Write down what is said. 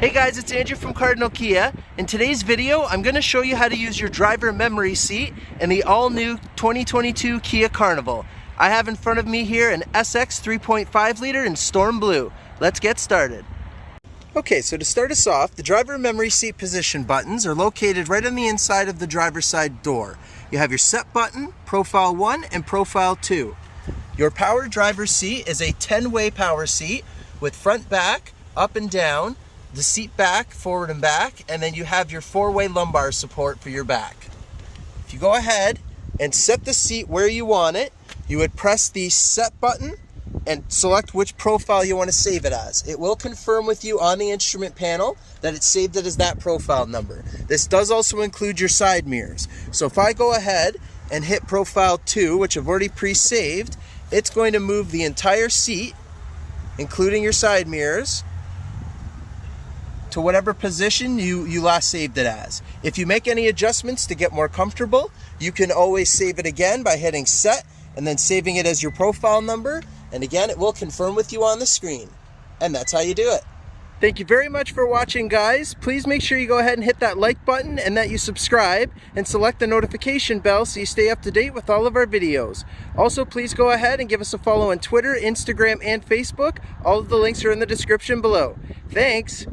Hey guys, it's Andrew from Cardinal Kia. In today's video, I'm going to show you how to use your driver memory seat in the all-new 2022 Kia Carnival. I have in front of me here an SX 3.5 liter in Storm Blue. Let's get started. Okay, so to start us off, the driver memory seat position buttons are located right on the inside of the driver's side door. You have your set button, profile 1 and profile 2. Your power driver's seat is a 10-way power seat with front, back, up and down, the seat back, forward and back, and then you have your 4-way lumbar support for your back. If you go ahead and set the seat where you want it, you would press the set button and select which profile you want to save it as. It will confirm with you on the instrument panel that it's saved it as that profile number. This does also include your side mirrors. So if I go ahead and hit profile 2, which I've already pre-saved, it's going to move the entire seat, including your side mirrors, to whatever position you last saved it as. If you make any adjustments to get more comfortable, you can always save it again by hitting set and then saving it as your profile number. And again, it will confirm with you on the screen. And that's how you do it. Thank you very much for watching, guys. Please make sure you go ahead and hit that like button and that you subscribe and select the notification bell so you stay up to date with all of our videos. Also, please go ahead and give us a follow on Twitter, Instagram, and Facebook. All of the links are in the description below. Thanks.